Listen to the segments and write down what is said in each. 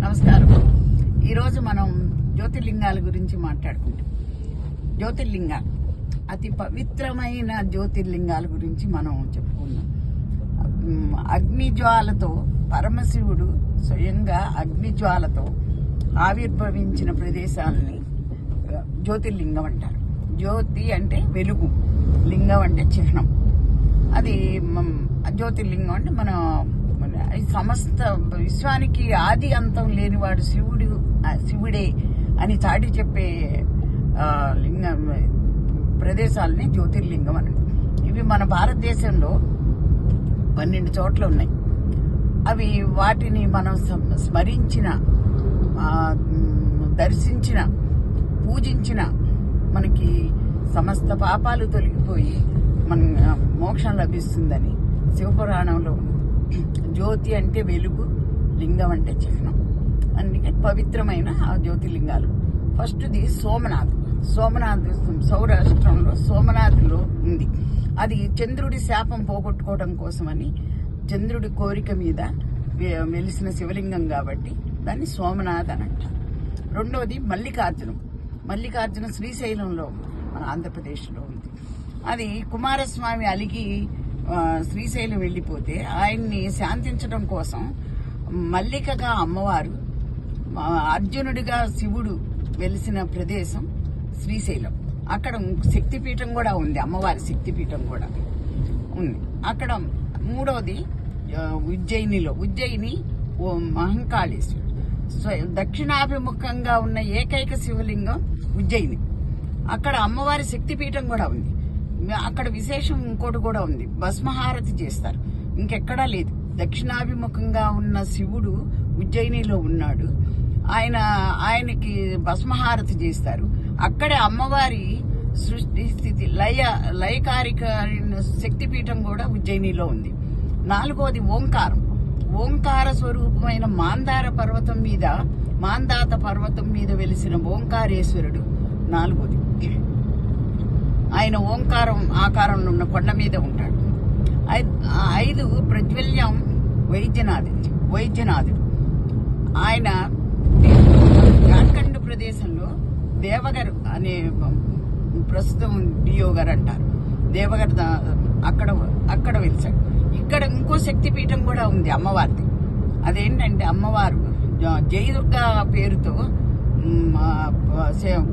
నమస్కారం. ఈరోజు మనం జ్యోతిర్లింగాల గురించి మాట్లాడుకుంటాం. జ్యోతిర్లింగాలు అతి పవిత్రమైన జ్యోతిర్లింగాల గురించి మనం చెప్పుకుందాం. అగ్నిజ్వాలతో పరమశివుడు స్వయంగా అగ్నిజ్వాలతో ఆవిర్భవించిన ప్రదేశాలని జ్యోతిర్లింగం అంటారు. జ్యోతి అంటే వెలుగు, లింగం అంటే చిహ్నం. అది జ్యోతిర్లింగం అంటే మన సమస్త విశ్వానికి ఆది అంతం లేనివాడు శివుడే అని చాటి చెప్పే లింగం ప్రదేశాలని జ్యోతిర్లింగం అని. ఇవి మన భారతదేశంలో 12 చోట్ల ఉన్నాయి. అవి వాటిని మనం స్మరించిన, దర్శించిన, పూజించిన మనకి సమస్త పాపాలు తొలగిపోయి మన మోక్షం లభిస్తుందని శివపురాణంలో ఉంది. జ్యోతి అంటే వెలుగు, లింగం అంటే చిహ్నం. అందుకే పవిత్రమైన ఆ జ్యోతిర్లింగాలు. ఫస్ట్ది సోమనాథ్. సౌరాష్ట్రంలో సోమనాథ్లో ఉంది. అది చంద్రుడి శాపం పోగొట్టుకోవడం కోసమని, చంద్రుడి కోరిక మీద వెలిసిన శివలింగం కాబట్టి దాన్ని సోమనాథ్ అని అంటారు. రెండవది మల్లికార్జున శ్రీశైలంలో మన ఆంధ్రప్రదేశ్లో ఉంది. అది కుమారస్వామి అలిగి శ్రీశైలం వెళ్ళిపోతే ఆయన్ని శాంతించడం కోసం మల్లికగా అమ్మవారు, అర్జునుడిగా శివుడు వెలిసిన ప్రదేశం శ్రీశైలం. అక్కడ శక్తిపీఠం కూడా ఉంది, అమ్మవారి శక్తిపీఠం కూడా ఉంది అక్కడ. మూడవది ఉజ్జయిని మహంకాళేశ్వరుడు. దక్షిణాభిముఖంగా ఉన్న ఏకైక శివలింగం ఉజ్జయిని. అక్కడ అమ్మవారి శక్తిపీఠం కూడా ఉంది. అక్కడ విశేషం ఇంకోటి కూడా ఉంది, భస్మహారతి చేస్తారు. ఇంకెక్కడా లేదు. దక్షిణాభిముఖంగా ఉన్న శివుడు ఉజ్జయినిలో ఉన్నాడు. ఆయనకి భస్మహారతి చేస్తారు. అక్కడే అమ్మవారి సృష్టి స్థితి లయకారిక శక్తిపీఠం కూడా ఉజ్జయినిలో ఉంది. నాలుగోది ఓంకార స్వరూపమైన మాందాత పర్వతం మీద వెలిసిన ఓంకారేశ్వరుడు నాలుగోది. ఆయన ఓంకారం ఆకారంలో ఉన్న కొండ మీద ఉంటాడు. 5 ప్రజ్వల్యం వైద్యనాథుడు. ఆయన జార్ఖండ్ ప్రదేశంలో దేవగర్ అనే, ప్రస్తుతం డియో గారు అంటారు, దేవగర్ అక్కడ వెలిసాడు. ఇక్కడ ఇంకో శక్తిపీఠం కూడా ఉంది అమ్మవారిది. అదేంటంటే అమ్మవారు జయదుర్గా పేరుతో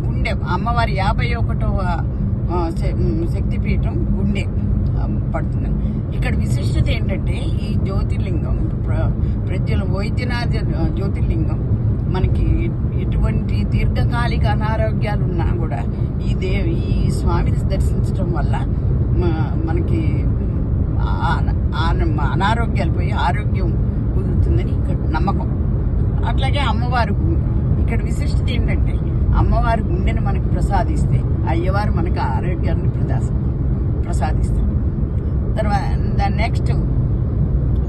గుండె, అమ్మవారి 51వ శక్తిపీఠం గుండె పడుతుంది. ఇక్కడ విశిష్టత ఏంటంటే ఈ జ్యోతిర్లింగం వైద్యనాథ జ్యోతిర్లింగం మనకి ఎటువంటి దీర్ఘకాలిక అనారోగ్యాలు ఉన్నా కూడా ఈ స్వామిని దర్శించడం వల్ల మనకి అనారోగ్యాలు పోయి ఆరోగ్యం కుదురుతుందని ఇక్కడ నమ్మకం. అట్లాగే అమ్మవారు ఇక్కడ విశిష్టత ఏంటంటే అమ్మవారి గుండెను మనకు ప్రసాదిస్తే అయ్యవారు మనకు ఆరోగ్యాన్ని ప్రసాదిస్తారు. తర్వాత నెక్స్ట్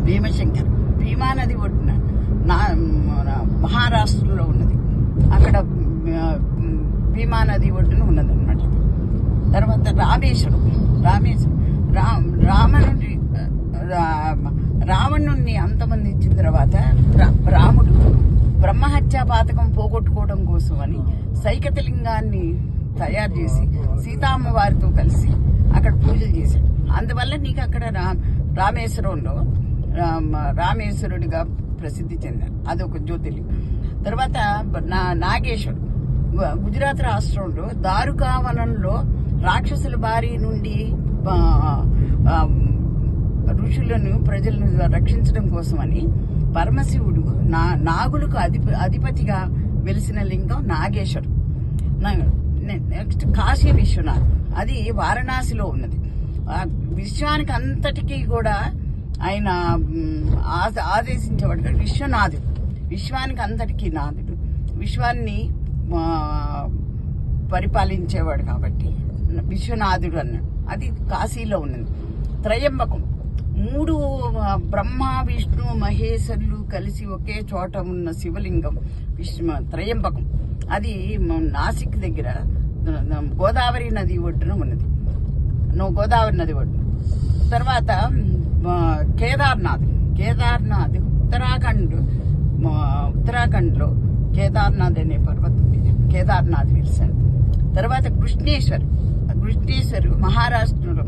భీమశంకర్, భీమా నది ఒడ్డున మహారాష్ట్రలో ఉన్నది. అక్కడ భీమా నది ఒడ్డున ఉన్నది అనమాట. తర్వాత రామేశ్వరం రావణుణ్ణి అంతమందించిన తర్వాత రాముడు బ్రహ్మహత్యా పాతకం పోగొట్టుకోవడం కోసం అని సైకతలింగాన్ని తయారు చేసి సీతామ్మవారితో కలిసి అక్కడ పూజలు చేశాడు. అందువల్ల నీకు అక్కడ రామేశ్వరంలో రామేశ్వరుడిగా ప్రసిద్ధి చెందారు. అదొక జ్యోతిర్లింగం. తర్వాత నాగేశ్వరం గుజరాత్ రాష్ట్రంలో దారుకావనంలో రాక్షసుల బారి నుండి ఋషులను, ప్రజలను రక్షించడం కోసమని పరమశివుడు నాగులకు అధిపతిగా వెలిసిన లింగం నాగేశ్వరం. నెక్స్ట్ కాశీ విశ్వనాథ్, అది వారణాసిలో ఉన్నది. విశ్వానికి అంతటికీ కూడా ఆయన ఆదేశించేవాడు విశ్వనాథుడు. విశ్వానికి అంతటికీ నాథుడు, విశ్వాన్ని పరిపాలించేవాడు కాబట్టి విశ్వనాథుడు అన్నాడు. అది కాశీలో ఉన్నది. త్రయంబకం, 3 బ్రహ్మ విష్ణు మహేశ్వరులు కలిసి ఒకే చోట ఉన్న శివలింగం త్రయంబకం. అది నాసిక్ దగ్గర గోదావరి నది ఒడ్డున ఉన్నది. గోదావరి నది ఒడ్డున. తర్వాత కేదార్నాథ్ ఉత్తరాఖండ్ ఉత్తరాఖండ్లో కేదార్నాథ్ అనే పర్వతం మీద కేదార్నాథ్ వెలిశారు. తర్వాత కృష్ణేశ్వర్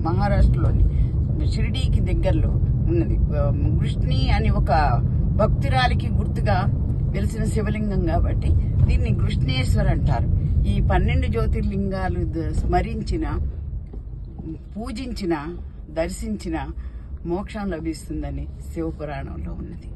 మహారాష్ట్రలోని షిరిడీకి దగ్గరలో ఉన్నది. కృష్ణి అని ఒక భక్తురాలికి గుర్తుగా వెలిసిన శివలింగం కాబట్టి దీన్ని కృష్ణేశ్వర్ అంటారు. ఈ 12 జ్యోతిర్లింగాలు స్మరించిన, పూజించిన, దర్శించిన మోక్షం లభిస్తుందని శివపురాణంలో ఉన్నది.